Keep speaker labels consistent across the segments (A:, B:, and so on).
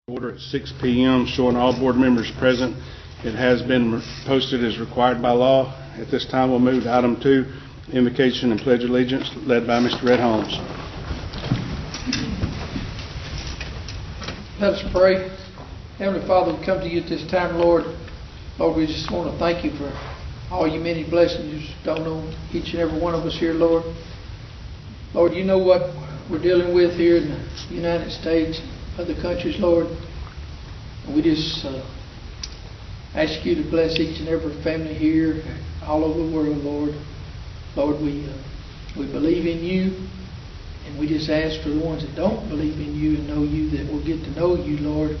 A: Order at 6 p.m. showing all board members present. It has been posted as required by law. At this time, we'll move to item 2, invocation and pledge allegiance, led by Mr. Red Holmes.
B: Let us pray. Heavenly Father, we come to you at this time, Lord. Lord, we just want to thank you for all your many blessings you bestowed on each and every one of us here, Lord. Lord, you know what we're dealing with here in the United States, other countries, Lord. And we just ask you to bless each and every family here, all over the world, Lord. Lord, we believe in you, and we just ask for the ones that don't believe in you and know you, that will get to know you, Lord,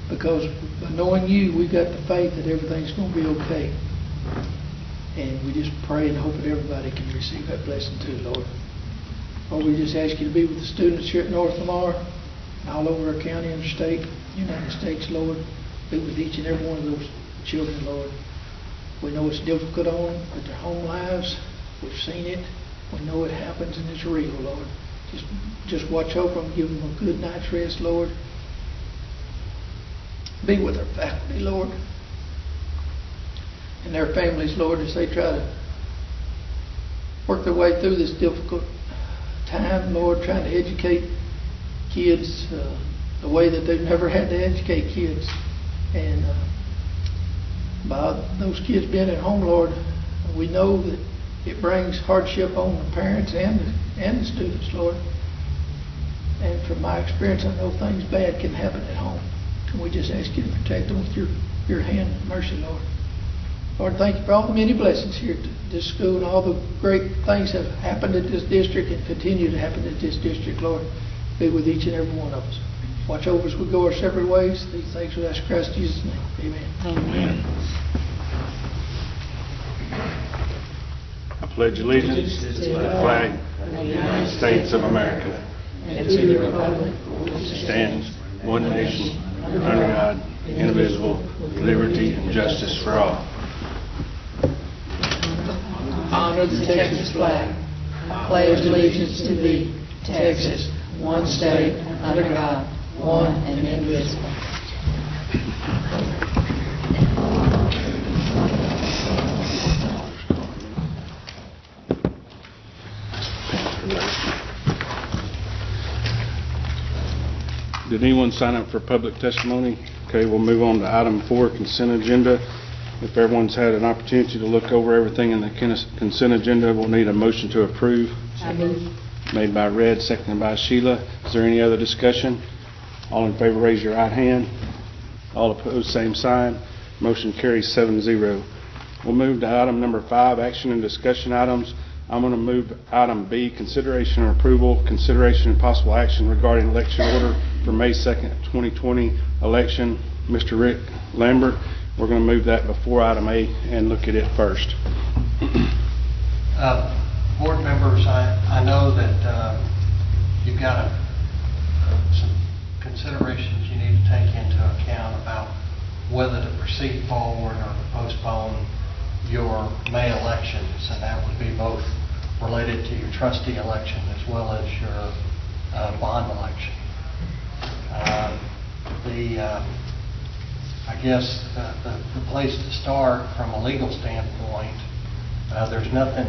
B: because by knowing you, we've got the faith that everything's going to be okay. And we just pray and hope that everybody can receive that blessing too, Lord. Lord, we just ask you to be with the students here at North Lamar, all over our county and state, United States, Lord. Be with each and every one of those children, Lord. We know it's difficult on them, but their home lives, we've seen it. We know it happens and it's real, Lord. Just watch over them, give them a good night's rest, Lord. Be with their faculty, Lord, and their families, Lord, as they try to work their way through this difficult time, Lord, trying to educate kids the way that they've never had to educate kids. And by those kids being at home, Lord, we know that it brings hardship on the parents and the students, Lord. And from my experience, I know things bad can happen at home. And we just ask you to protect them with your hand of mercy, Lord. Lord, thank you for all the many blessings here at this school and all the great things that have happened at this district and continue to happen at this district, Lord. Be with each and every one of us. Watch over us as we go our separate ways. These things we ask in Christ Jesus' name. Amen.
A: Amen. I pledge allegiance to the flag of the United States of America and to the republic which stands one nation under God, indivisible, with liberty and justice for all.
C: Honor the Texas flag. I pledge allegiance to thee, Texas, one state, under God, one and indivisible.
A: Did anyone sign up for public testimony? Okay, we'll move on to item 4, consent agenda. If everyone's had an opportunity to look over everything in the consent agenda, we'll need a motion to approve.
C: I move.
A: Made by Red, seconded by Sheila. Is there any other discussion? All in favor, raise your right hand. All opposed, same sign. Motion carries 7-0. We'll move to item number 5, action and discussion items. I'm going to move item B, consideration and approval, consideration and possible action regarding election order for May 2nd, 2020 election. Mr. Rick Lambert, we're going to move that before item A and look at it first.
D: Board members, I know that you've got some considerations you need to take into account about whether to proceed forward or to postpone your May elections, and that would be both related to your trustee election as well as your bond election. I guess the place to start from a legal standpoint, there's nothing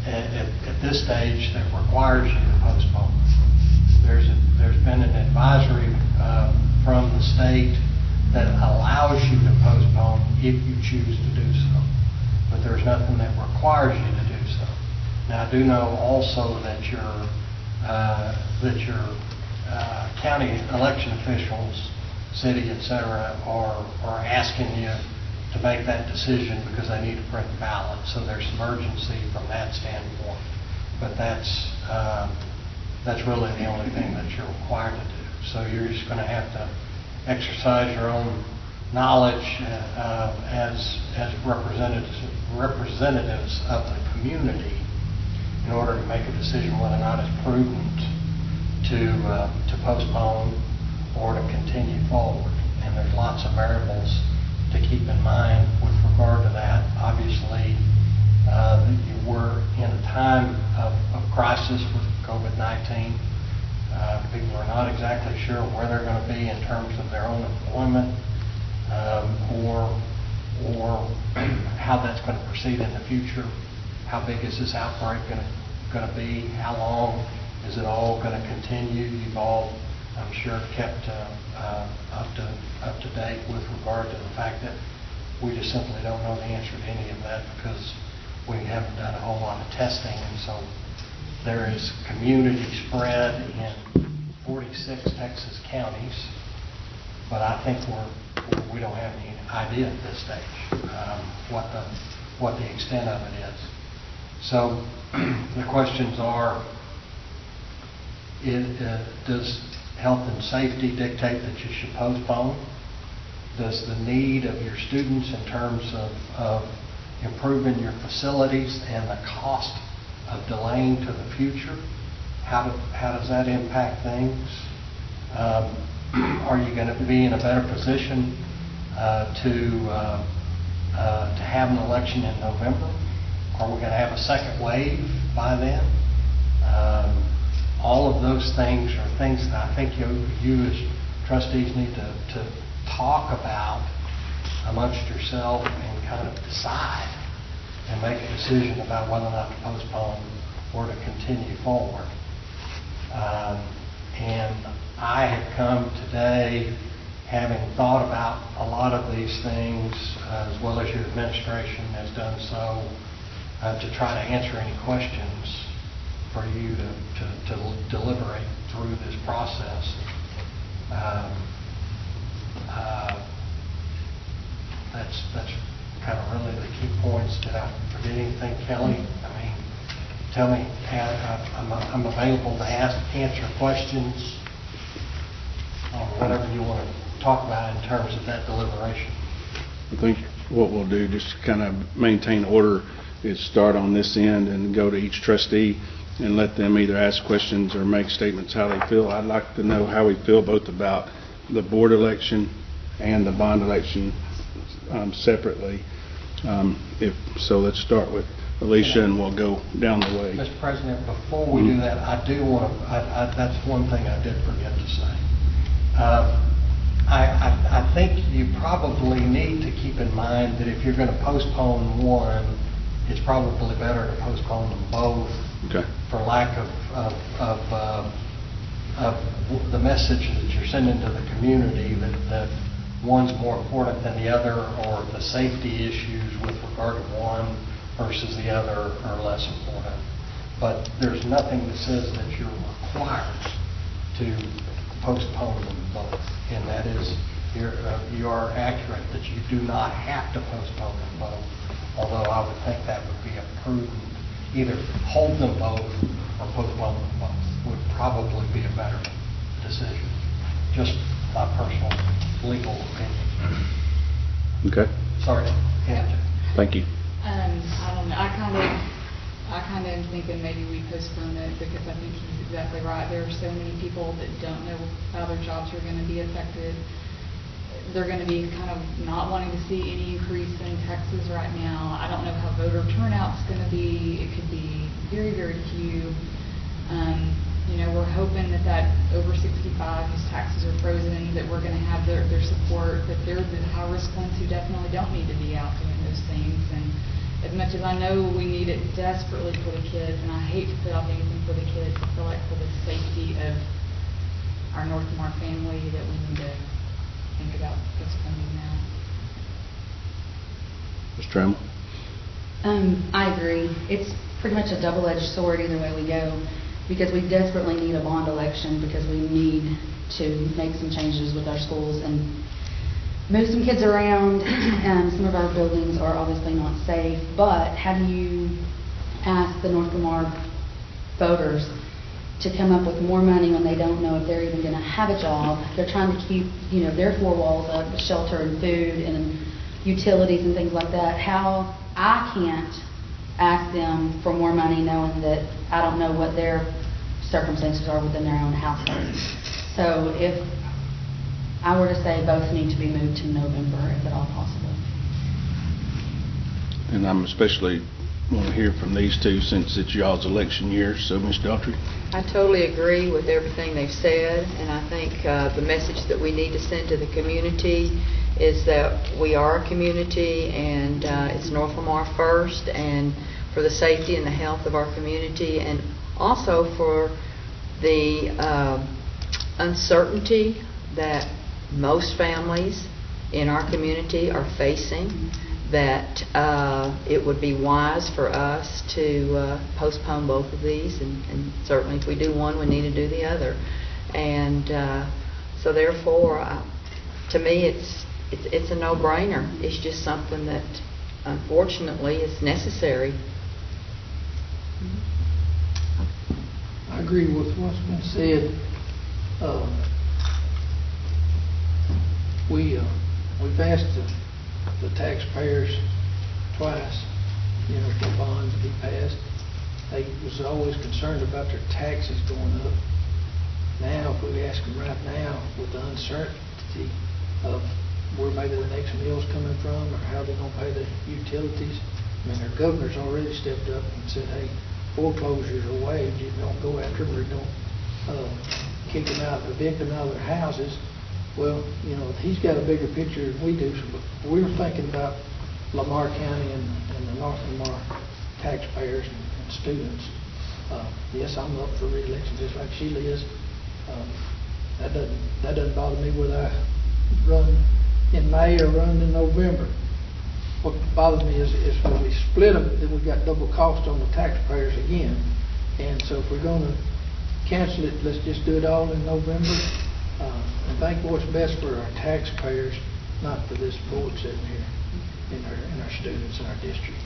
D: at this stage that requires you to postpone. There's been an advisory from the state that allows you to postpone if you choose to do so, but there's nothing that requires you to do so. Now, I do know also that your county election officials, city, etc., are asking you to make that decision because they need to print the ballot. So there's some urgency from that standpoint. But that's really the only thing that you're required to do. So you're just going to have to exercise your own knowledge as representatives of the community in order to make a decision whether or not it's prudent to postpone or to continue forward. And there's lots of variables to keep in mind with regard to that. Obviously, you were in a time of crisis with COVID-19. People are not exactly sure where they're going to be in terms of their own employment, or how that's going to proceed in the future. How big is this outbreak going to be? How long is it all going to continue? You've all, I'm sure, kept up to date with regard to the fact that we just simply don't know the answer to any of that because we haven't done a whole lot of testing, and so there is community spread in 46 Texas counties, but I think we don't have any idea at this stage what the extent of it is. So the questions are, does health and safety dictate that you should postpone? Does the need of your students in terms of improving your facilities and the cost of delaying to the future, how does that impact things? Are you going to be in a better position to have an election in November? Are we going to have a second wave by then? All of those things are things that I think you as trustees need to talk about amongst yourself and kind of decide and make a decision about whether or not to postpone or to continue forward. And I have come today having thought about a lot of these things, as well as your administration has done so, to try to answer any questions for you to deliberate through this process. That's kind of really the key points. Did I forget anything, Kelly? I mean, tell me. I'm available to answer questions on whatever you want to talk about in terms of that deliberation.
A: I think what we'll do, just kind of maintain order, is start on this end and go to each trustee and let them either ask questions or make statements how they feel. I'd like to know how we feel both about the board election and the bond election separately. So let's start with Alicia and we'll go down the way.
D: Mr. President, before we do that, I do want to, that's one thing I did forget to say. I think you probably need to keep in mind that if you're going to postpone one, it's probably better to postpone them both.
A: Okay.
D: For lack of the message that you're sending to the community that one's more important than the other, or the safety issues with regard to one versus the other are less important. But there's nothing that says that you're required to postpone them both. And that is, you are accurate that you do not have to postpone them both. Although I would think that would be a prudent, either hold them both or postpone them both would probably be a better decision. Just my personal legal opinion.
A: Okay.
D: Sorry, Angie.
A: Thank you.
C: I don't know. I kind of am thinking maybe we postpone it because I think he's exactly right. There are so many people that don't know how their jobs are going to be affected. They're going to be kind of not wanting to see any increase in taxes right now. I don't know how voter turnout's going to be. It could be very, very few. We're hoping that over 65 whose taxes are frozen, that we're going to have their support, that they're the high-risk ones who definitely don't need to be out doing those things. And as much as I know we need it desperately for the kids, and I hate to put off anything for the kids, I feel like for the safety of our North Lamar family that we need to think about postponing now.
A: Mr. Trammell?
E: I agree. It's pretty much a double-edged sword either way we go, because we desperately need a bond election because we need to make some changes with our schools and move some kids around. Some of our buildings are obviously not safe, but how do you ask the North Lamar voters to come up with more money when they don't know if they're even going to have a job? They're trying to keep, their four walls up, shelter and food and utilities and things like that. How I can't ask them for more money knowing that I don't know what their circumstances are within their own households. So if I were to say both need to be moved to November, if at all possible.
A: And I'm especially want to hear from these two since it's y'all's election year. So, Ms. Daughtry?
F: I totally agree with everything they've said, and I think the message that we need to send to the community is that we are a community, and it's North Lamar first, and for the safety and the health of our community, and also for the uncertainty that most families in our community are facing, that it would be wise for us to postpone both of these, and certainly if we do one, we need to do the other. And so therefore, to me, it's a no-brainer. It's just something that, unfortunately, is necessary.
B: I agree with what's been said. We've asked the taxpayers twice, for bonds to be passed. They was always concerned about their taxes going up. Now, if we ask them right now, with the uncertainty of where maybe the next mill's coming from or how they're going to pay the utilities, our governor's already stepped up and said, hey, foreclosures are waived. You don't go after them, or don't kick them out, evict them out of their houses. Well, he's got a bigger picture than we do. So we're thinking about Lamar County and the North Lamar taxpayers and students. Yes, I'm up for re-election just like Sheila is. That doesn't bother me whether I run in May or run in November. What bothers me is when we split them, that we got double cost on the taxpayers again. And so if we're going to cancel it, let's just do it all in November. And think what's best for our taxpayers, not for this board sitting here, and our students in our district.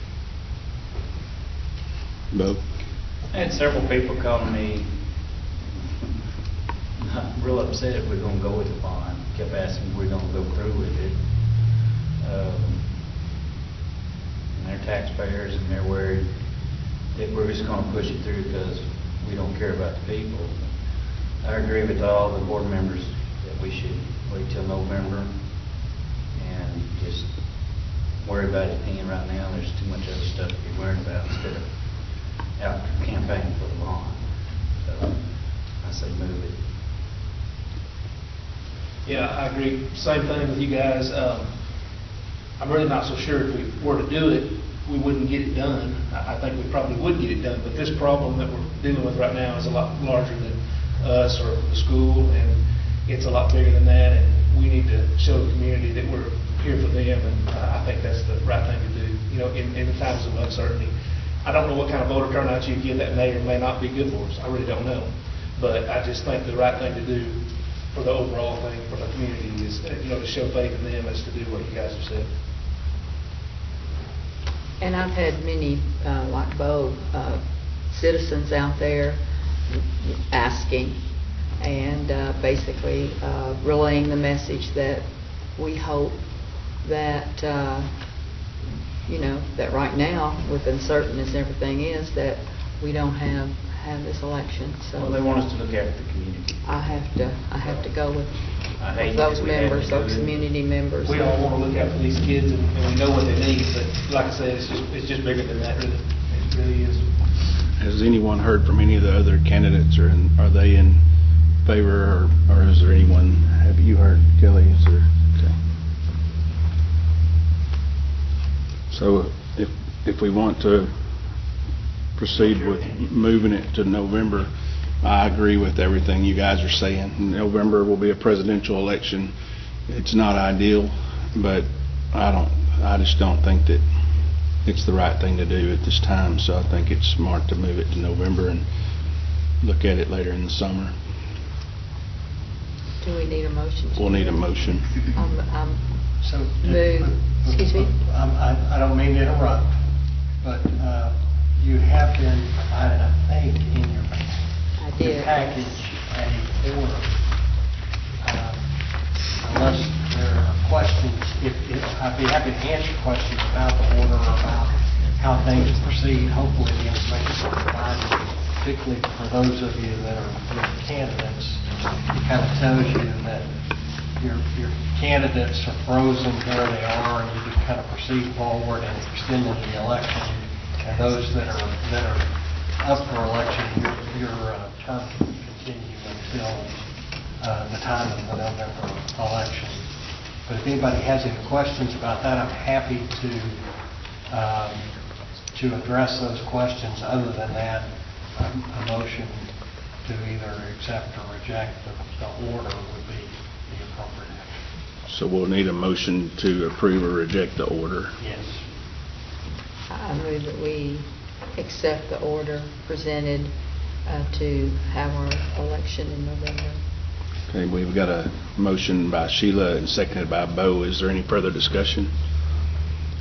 A: Bo?
G: I had several people calling me real upset if we're going to go with the bond. Kept asking if we're going to go through with it. And they're taxpayers, and they're worried that we're just going to push it through because we don't care about the people. I agree with all the board members that we should wait till November and just worry about it paying right now. There's too much other stuff to be worried about instead of out campaigning for the bond. So I say move it.
H: Yeah, I agree. Same thing with you guys. I'm really not so sure if we were to do it, we wouldn't get it done. I think we probably would get it done, but this problem that we're dealing with right now is a lot larger than us or the school, and it's a lot bigger than that, and we need to show the community that we're here for them, and I think that's the right thing to do, in the times of uncertainty. I don't know what kind of voter turnout you get that may or may not be good for us. I really don't know. But I just think the right thing to do for the overall thing for the community is, to show faith in them is to do what you guys have said.
F: And I've had many, like Bo, citizens out there asking and basically relaying the message that we hope that, that right now, with uncertain as everything is, that we don't have this election. So
G: Well, they want us to look after the community.
F: I have to go with
G: I hate
F: those
G: that we have to
F: members,
G: do
F: those
G: it.
F: community members.
H: We all want to look out for these kids, and we know what they need, but like I said, it's just bigger than that, really. It really is.
A: Has anyone heard from any of the other candidates, or are they in favor, or is there anyone, have you heard, Kelly? Is there, okay. So if we want to proceed with moving it to November, I agree with everything you guys are saying. November will be a presidential election. It's not ideal, but I just don't think that it's the right thing to do at this time. So I think it's smart to move it to November and look at it later in the summer.
F: Do we need a motion?
A: We'll need a motion.
D: So,
F: Excuse me?
D: I don't mean to interrupt, but you have been provided, I think, in your package, a order. Unless there are questions, I'd be happy to answer questions about the order or about how things proceed. Hopefully the information is provided, particularly for those of you that are candidates. It kind of tells you that your candidates are frozen where they are, and you can kind of proceed forward and extend into the election And those that are up for election, your term can continue until the time of the November election. But if anybody has any questions about that, I'm happy to address those questions. Other than that, a motion to either accept or reject the order would be the appropriate action.
A: So we'll need a motion to approve or reject the order.
D: Yes.
F: I move that we accept the order presented to have our election in November.
A: Okay, we've got a motion by Sheila and seconded by Bo. Is there any further discussion?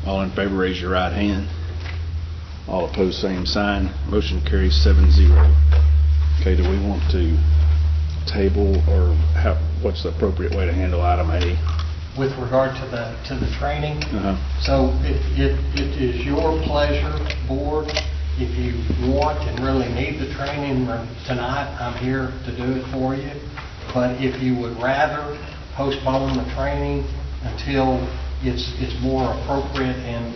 A: All in favor, raise your right hand. All opposed, same sign. Motion carries 7-0. Okay, do we want to table, or what's the appropriate way to handle item A?
D: With regard to the training,
A: Uh-huh.
D: so it is your pleasure, board, if you want and really need the training tonight, I'm here to do it for you. But if you would rather postpone the training until it's more appropriate and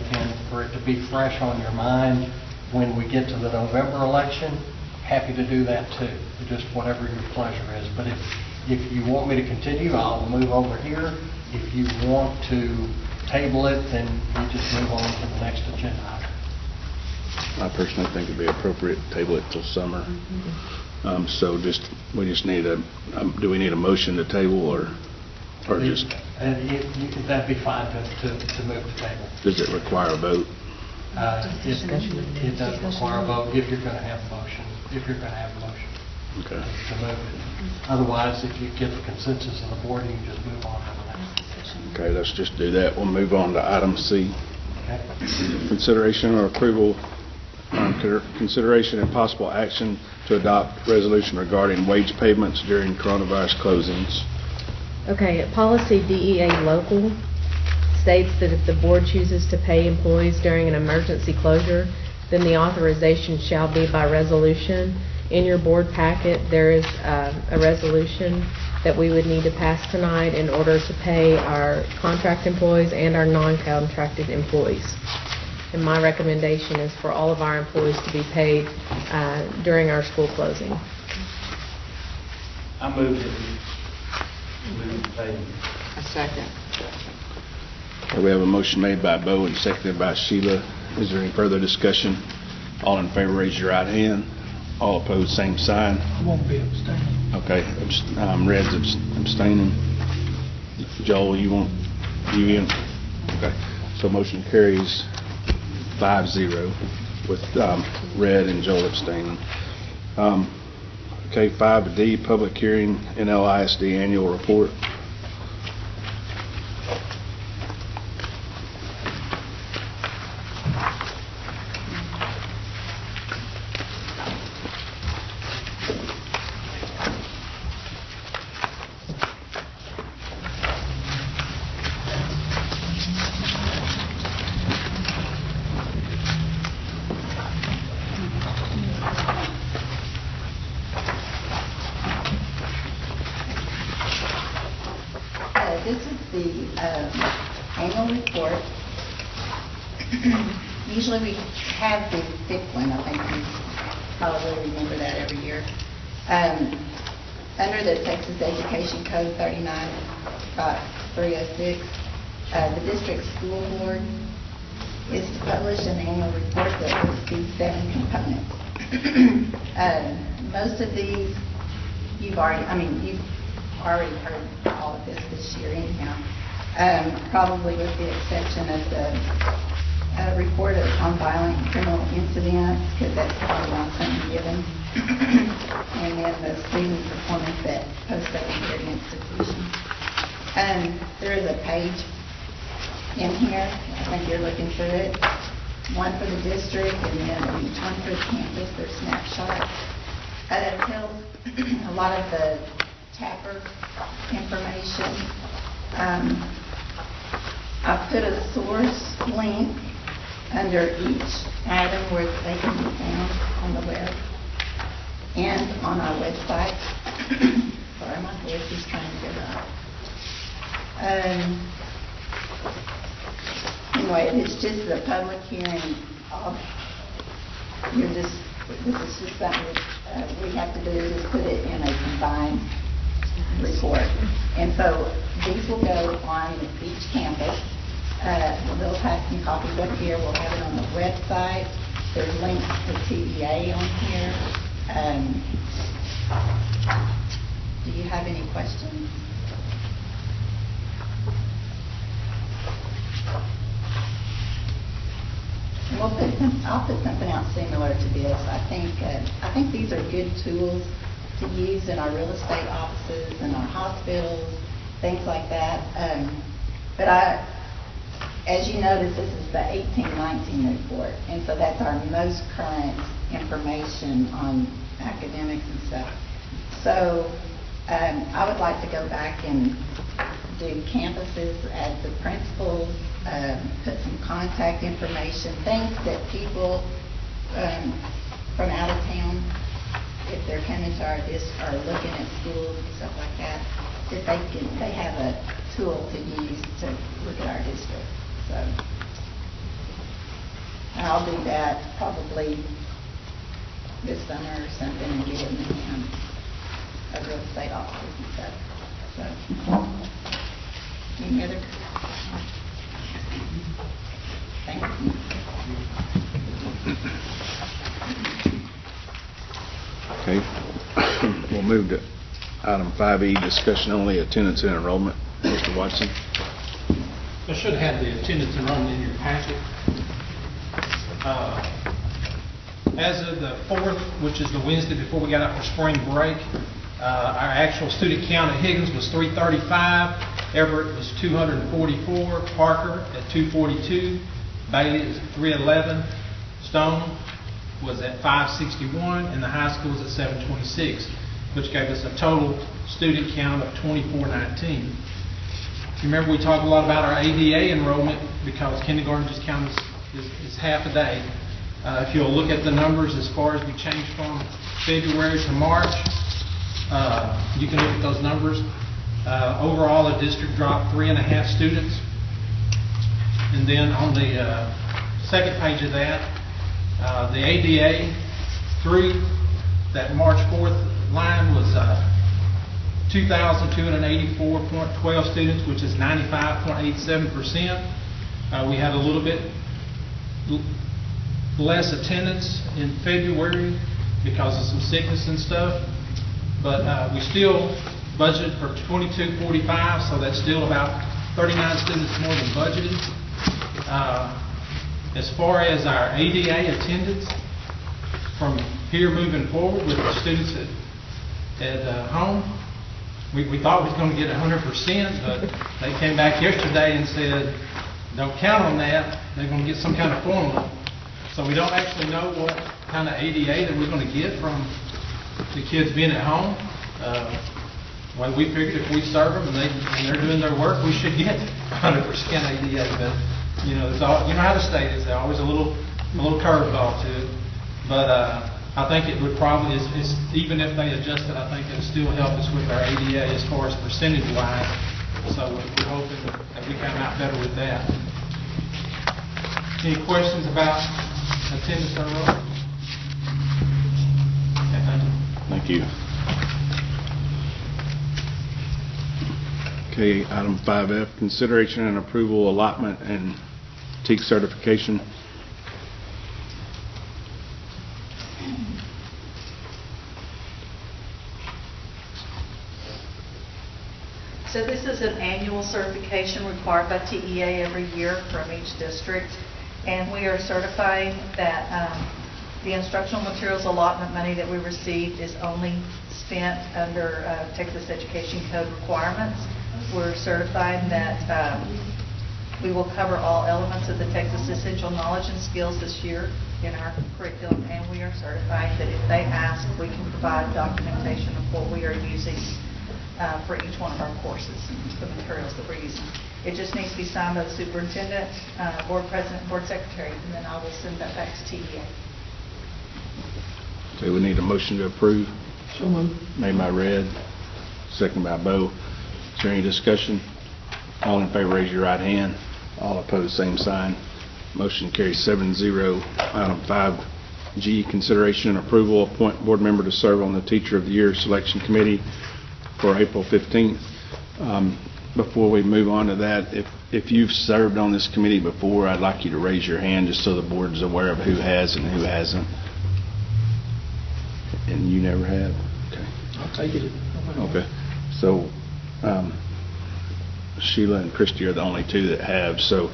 D: for it to be fresh on your mind when we get to the November election, happy to do that too. Just whatever your pleasure is. But if you want me to continue, I'll move over here. If you want to table it, then you just move on to the next agenda item.
A: I personally think it'd be appropriate to table it till summer. So we just need do we need a motion to table or just?
D: That'd be fine to move the table.
A: Does it require a vote?
D: It does require a vote if you're going to have a motion,
A: Okay.
D: to move it. Otherwise, if you get the consensus of the board, you can just move on to the next.
A: Okay, let's just do that. We'll move on to item C.
D: Okay?
A: Consideration or approval, consideration and possible action to adopt resolution regarding wage payments during coronavirus closings.
I: Okay, policy DEA local states that if the board chooses to pay employees during an emergency closure, then the authorization shall be by resolution. In your board packet, there is a resolution that we would need to pass tonight in order to pay our contract employees and our non-contracted employees. And my recommendation is for all of our employees to be paid during our school closing.
G: I move that we pay.
F: A second.
A: Okay, we have a motion made by Bo and seconded by Sheila. Is there any further discussion? All in favor, raise your right hand. All opposed, same sign.
B: I won't be abstaining.
A: Okay, Red's abstaining. Joel, you in? Okay, so motion carries 5-0 with Red and Joel abstaining. Okay, 5D, public hearing, NLISD annual report.
J: This is the annual report. Usually we have the thick one. I think you probably remember that every year. Under the Texas Education Code 39.306, the district school board is to publish an annual report that lists these 7 components. Most of these you've already heard all of this year anyhow, probably with the exception of the report on violent criminal incidents, because that's probably not something given, and then the student performance at post-secondary institutions. There is a page in here, I think you're looking for it, one for the district and then each one for the campus, their snapshots. It tells a lot of the TAPR information. I put a source link under each item where they can be found on the web and on our website. Sorry, my voice is trying to get up. Anyway, it's just the public hearing this is just something that we have to do, just put it in a combined report. And so these will go on each campus. We'll have some copies up here. We'll have it on the website. There's links to TEA on here. Do you have any questions? And I'll put something out similar to this. I think these are good tools to use in our real estate offices and our hospitals, things like that. But as you notice, this is the 18-19 report, and so that's our most current information on academics and stuff. So I would like to go back and do campuses as the principals, put some contact information, things that people from out of town, if they're coming to our district or looking at schools and stuff like that, that they have a tool to use to look at our district. So I'll do that probably this summer or something and get it in the hands of real estate offices and stuff. So, any other? Thank you.
A: Okay. We'll move to item 5E, discussion only, attendance and enrollment. Mr. Watson.
K: I should have the attendance enrollment in your packet. As of the 4th, which is the Wednesday before we got out for spring break, our actual student count at Higgins was 335, Everett was 244, Parker at 242, Bailey is 311, Stone was at 561, and the high school was at 726, which gave us a total student count of 2419. Remember, we talked a lot about our ADA enrollment because kindergarten just counts is half a day. If you'll look at the numbers as far as we changed from February to March, you can look at those numbers. Overall, the district dropped 3.5 students. And then on the second page of that, the ADA through that March 4th line was 2,284.12 students, which is 95.87%. We had a little bit less attendance in February because of some sickness and stuff, but we still budgeted for 2245, so that's still about 39 students more than budgeted. As far as our ADA attendance, from here moving forward with the students at home, we thought we was going to get 100%, but they came back yesterday and said, don't count on that. They're going to get some kind of formula. So we don't actually know what kind of ADA that we're going to get from the kids being at home. Well, we figured if we serve them and they're doing their work, we should get 100% ADA. But you know, how the state is. There's always a little curveball to it. But I think it would probably, even if they adjust it, I think it would still help us with our ADA as far as percentage-wise. So we're hoping that we come out better with that. Any questions about attendance or enrollment? Okay, thank you.
A: Thank you. Okay, item 5F, consideration and approval allotment and TEAC certification.
L: So this is an annual certification required by TEA every year from each district, and we are certifying that the instructional materials allotment money that we received is only spent under Texas Education Code requirements. We're certifying that we will cover all elements of the Texas Essential Knowledge and Skills this year in our curriculum, and we are certifying that if they ask, we can provide documentation of what we are using for each one of our courses, the materials that we're using. It just needs to be signed by the superintendent, board president, board secretary, and then I will send that back to TEA.
A: Okay, we need a motion to approve.
B: So moved.
A: Made by Red, second by Bo. Is there any discussion? All in favor, raise your right hand. All opposed, same sign. Motion carries 7-0. Item G, consideration and approval, appoint board member to serve on the Teacher of the Year Selection Committee for April 15th. Before we move on to that, if you've served on this committee before, I'd like you to raise your hand just so the board is aware of who has and who hasn't. And you never have? Okay.
B: I'll take it.
A: Okay. So Sheila and Christie are the only two that have, so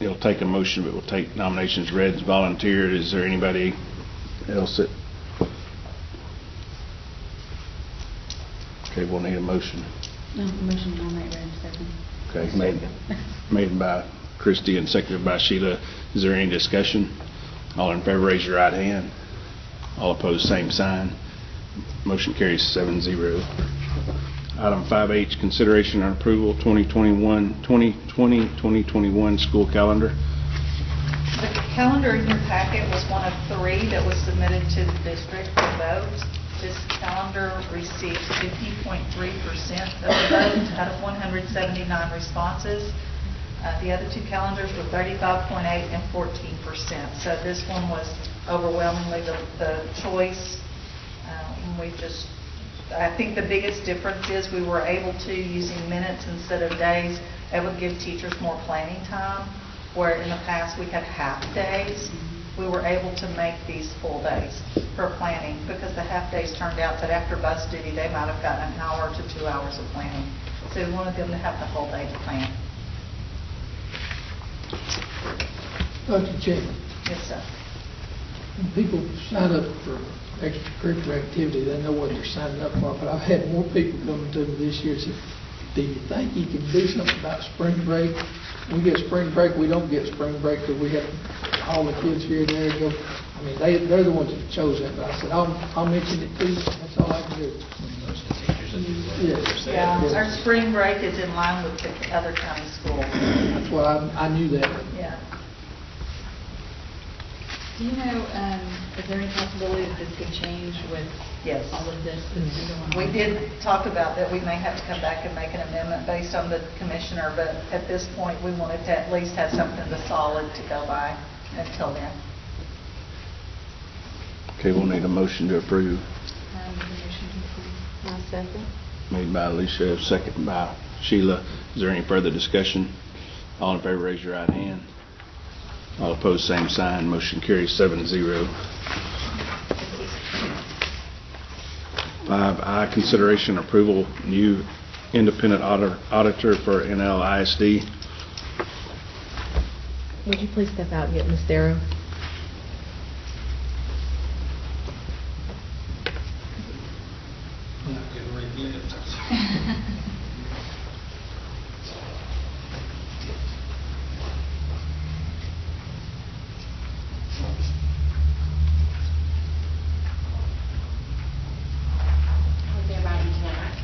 A: it'll take a motion, but we'll take nominations read as volunteered. Is there anybody else that? Okay, we'll need a motion.
E: No, motion to nominate Red, second.
A: Okay, made by Christie and seconded by Sheila. Is there any discussion? All in favor, raise your right hand. All opposed, same sign. Motion carries 7-0. Item 5H, consideration and approval 2020-2021 school calendar.
L: The calendar in your packet was one of 3 that was submitted to the district for vote. This calendar received 50.3% of the vote out of 179 responses. The other 2 calendars were 35.8 and 14%. So this one was overwhelmingly the choice. I think the biggest difference is we were able to, using minutes instead of days, it would give teachers more planning time, where in the past we had half days. We were able to make these full days for planning, because the half days turned out that after bus duty they might have gotten an hour to 2 hours of planning. So we wanted them to have the whole day to plan.
B: Dr. Chairman,
L: Yes, sir.
B: when people sign up for extracurricular activity, they know what they're signing up for, but I've had more people coming to me this year and say, do you think you can do something about spring break? We get spring break, we don't get spring break because we have all the kids here and there go. I mean, they're the ones that chose that, but I said, I'll mention it to you, that's all I can do. Yes.
L: Yeah, our spring break is in line with the other county schools.
B: That's why I knew that.
L: Yeah.
C: Do you know, is there any possibility that this could change with
L: Yes.
C: all of this that's been going on?
L: We did talk about that we may have to come back and make an amendment based on the commissioner, but at this point, we wanted to at least have something solid to go by until then.
A: Okay, we'll need a motion to approve.
F: My second.
A: Made by Alicia, seconded by Sheila. Is there any further discussion? All in favor, raise your right hand. All opposed, same sign. Motion carries 7-0. 5I, consideration approval, new independent auditor for NLISD.
I: Would you please step out and get Ms. Darrow?
M: How's everybody tonight?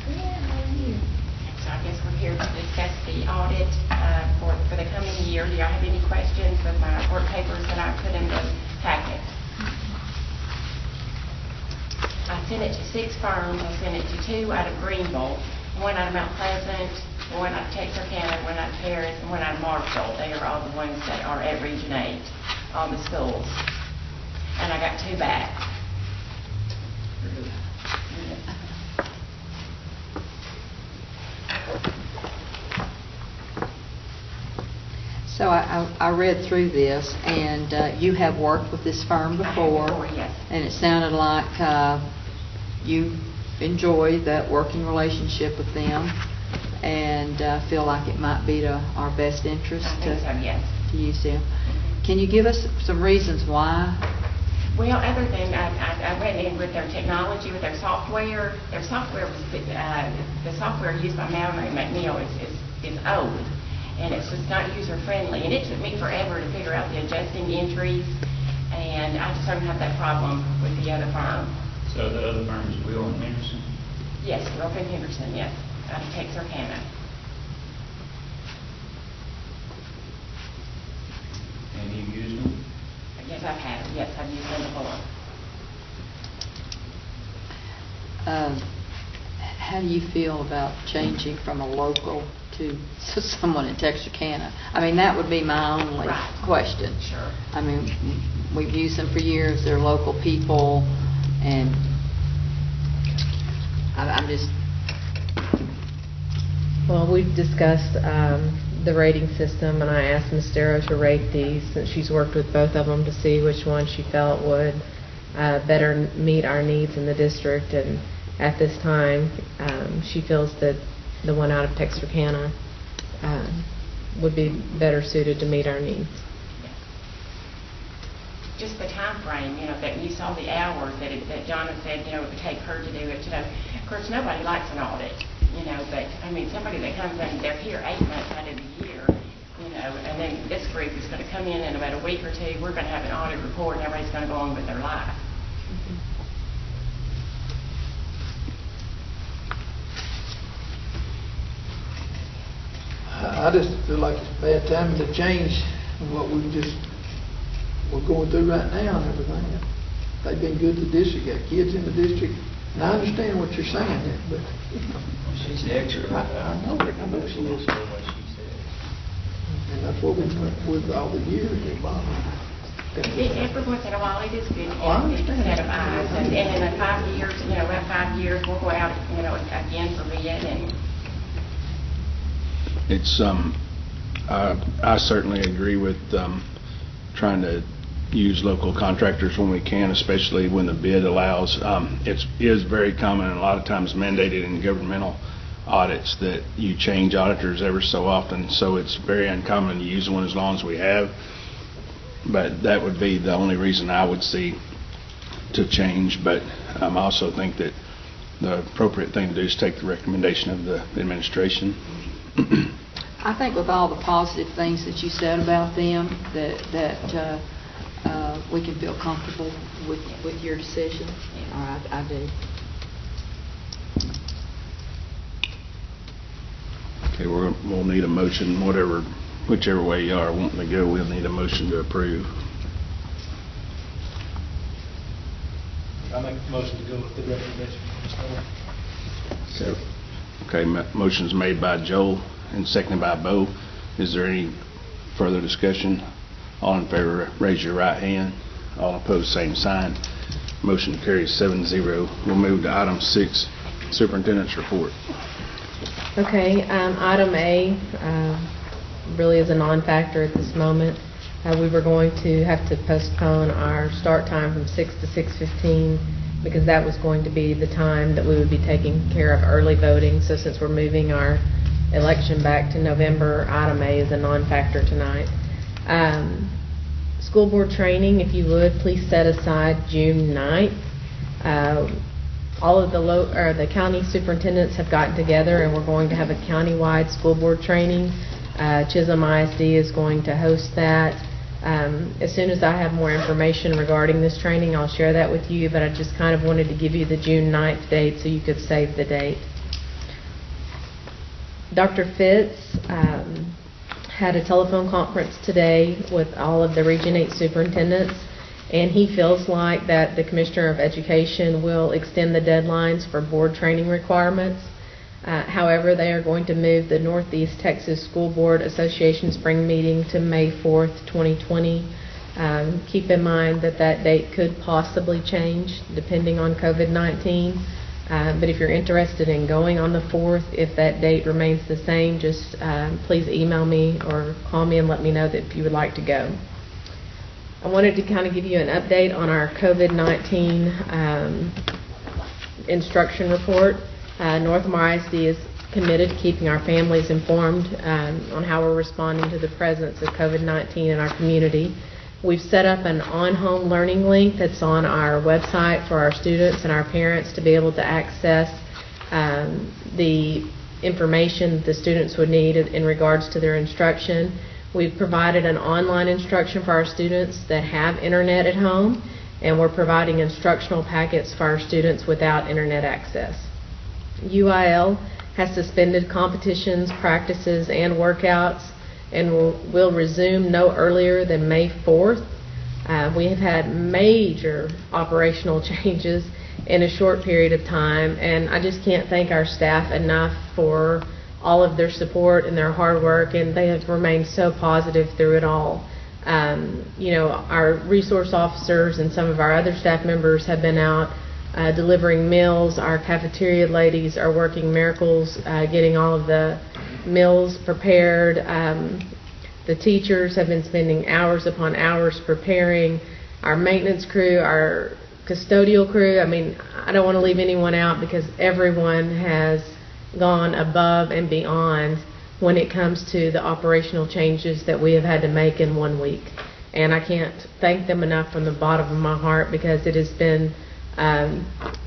M: So I guess we're here to discuss the audit for the coming year. Do y'all have any questions with my work papers that I put in the packet? I sent it to 6 firms. I sent it to 2 out of Greenville, 1 out of Mount Pleasant, 1 out of Texarkana, 1 out of Paris, and 1 out of Marshall. They are all the ones that are at Region 8, all the schools. And I got 2 back.
F: So I read through this, and you have worked with this firm before.
M: Yes.
F: And it sounded like you enjoy that working relationship with them, and feel like it might be to our best interest
M: I think so, yes.
F: to use them. Can you give us some reasons why?
M: Well, other than I went in with their technology, with their software. Their software was the software used by Mallory McNeil is old, and it's just not user friendly. And it took me forever to figure out the adjusting entries, and I just don't have that problem with the other firm.
G: So the other firm is Will and Henderson?
M: Yes, Wilson Henderson, yes, out of Texarkana.
G: And you used them?
M: Yes, I have. Yes, I've used them before.
F: how do you feel about changing from a local to someone in Texarkana? I mean, that would be my only
M: Right.
F: question.
M: Sure.
F: I mean, we've used them for years, they're local people, and I'm just,
I: Well, we've discussed the rating system, and I asked Ms. Darrow to rate these, since she's worked with both of them, to see which one she felt would better meet our needs in the district. And at this time, she feels that the one out of Texarkana would be better suited to meet our needs.
M: Just the time frame, that you saw the hours that John had said, it would take her to do it, Of course, nobody likes an audit, but, I mean, somebody that comes in, they're here 8 months out of the year, and then this group is going to come in about a week or two, we're going to have an audit report, and everybody's going to go on with their life.
B: I just feel like it's a bad time to change what we're going through right now and everything. They've been good to the district, got kids in the district, and I understand what you're saying, but,
G: She's the expert.
B: I know she is. And that's what we've went with all the years, Bob.
M: Every once in a while, it is good to
B: Oh, I
M: have a
B: understand.
M: set of eyes, and in 5 years, about 5 years, we'll go out, again for bid, and
A: It's, I certainly agree with trying to use local contractors when we can, especially when the bid allows. It is very common and a lot of times mandated in governmental audits that you change auditors ever so often, so it's very uncommon to use one as long as we have. But that would be the only reason I would see to change. But I also think that the appropriate thing to do is take the recommendation of the administration.
F: I think with all the positive things that you said about them, that we can feel comfortable with your decision. All right, I do.
A: Okay, we'll need a motion, whichever way you are wanting to go, we'll need a motion to approve.
H: I make the motion to go with the recommendation from Ms. Miller.
A: Okay, motion's made by Joel and seconded by Bo. Is there any further discussion? All in favor, raise your right hand. All opposed, same sign. Motion carries 7-0. We'll move to item 6, Superintendent's report.
I: Okay, item A really is a non-factor at this moment. We were going to have to postpone our start time from 6 to 6:15 because that was going to be the time that we would be taking care of early voting. So since we're moving our election back to November, item A is a non-factor tonight. School board training, if you would, please set aside June 9th. All of the county superintendents have gotten together and we're going to have a county-wide school board training. Chisholm ISD is going to host that. As soon as I have more information regarding this training, I'll share that with you, but I just kind of wanted to give you the June 9th date so you could save the date. Dr. Fitz had a telephone conference today with all of the Region 8 superintendents, and he feels like that the Commissioner of Education will extend the deadlines for board training requirements. However, they are going to move the Northeast Texas School Board Association spring meeting to May 4th, 2020. Keep in mind that that date could possibly change depending on COVID-19. But if you're interested in going on the 4th, if that date remains the same, just please email me or call me and let me know that if you would like to go. I wanted to kind of give you an update on our COVID-19 instruction report. Northmore ISD is committed to keeping our families informed on how we're responding to the presence of COVID-19 in our community. We've set up an on-home learning link that's on our website for our students and our parents to be able to access the information the students would need in regards to their instruction. We've provided an online instruction for our students that have internet at home, and we're providing instructional packets for our students without internet access. UIL has suspended competitions, practices, and workouts and will resume no earlier than May 4th. We have had major operational changes in a short period of time. And I just can't thank our staff enough for all of their support and their hard work, and they have remained so positive through it all. Our resource officers and some of our other staff members have been out delivering meals. Our cafeteria ladies are working miracles, getting all of the meals prepared. The teachers have been spending hours upon hours preparing. Our maintenance crew, our custodial crew, I don't want to leave anyone out because everyone has gone above and beyond when it comes to the operational changes that we have had to make in 1 week. And I can't thank them enough from the bottom of my heart because it has been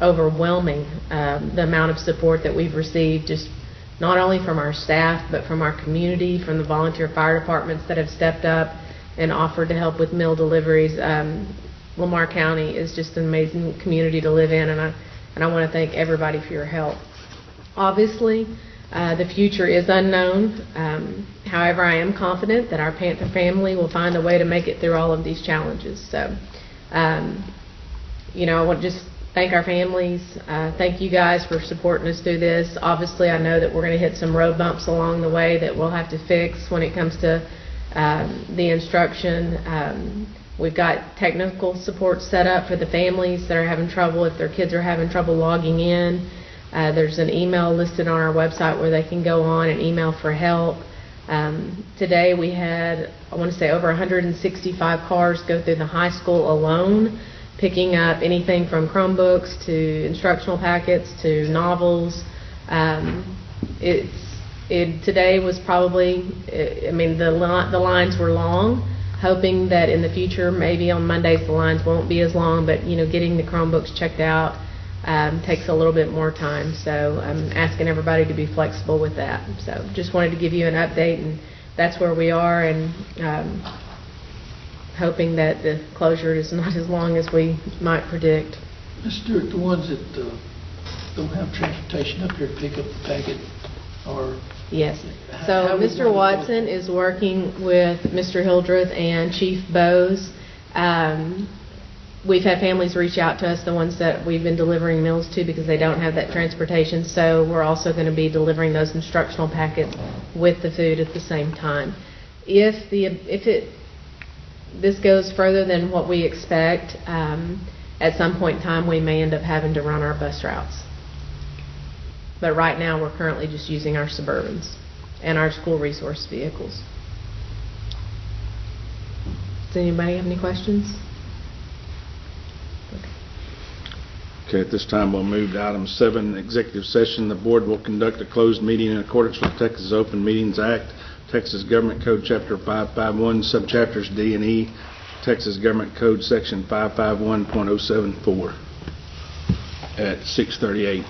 I: overwhelming, the amount of support that we've received, just not only from our staff but from our community, from the volunteer fire departments that have stepped up and offered to help with meal deliveries. Lamar County is just an amazing community to live in, and I want to thank everybody for your help. Obviously, the future is unknown. However, I am confident that our Panther family will find a way to make it through all of these challenges. So, I want to just thank our families. Thank you guys for supporting us through this. Obviously, I know that we're going to hit some road bumps along the way that we'll have to fix when it comes to the instruction. We've got technical support set up for the families that are having trouble if their kids are having trouble logging in. There's an email listed on our website where they can go on and email for help. Today we had, I want to say, over 165 cars go through the high school alone, picking up anything from Chromebooks to instructional packets to novels. Today was probably, the lines were long, hoping that in the future, maybe on Mondays the lines won't be as long, but getting the Chromebooks checked out takes a little bit more time, so I'm asking everybody to be flexible with that. So just wanted to give you an update, and that's where we are, and hoping that the closure is not as long as we might predict.
B: Ms. Stewart, the ones that don't have transportation up here to pick up the packet are...
I: Yes. So Mr. Watson is working with Mr. Hildreth and Chief Bowes. We've had families reach out to us, the ones that we've been delivering meals to, because they don't have that transportation. So we're also going to be delivering those instructional packets with the food at the same time. If this goes further than what we expect, at some point in time we may end up having to run our bus routes. But right now we're currently just using our Suburbans and our school resource vehicles. Does anybody have any questions?
A: Okay, at this time we'll move to item 7, executive session. The board will conduct a closed meeting in accordance with Texas Open Meetings Act, Texas Government Code Chapter 551, Subchapters D and E, Texas Government Code Section 551.074 at 6:38.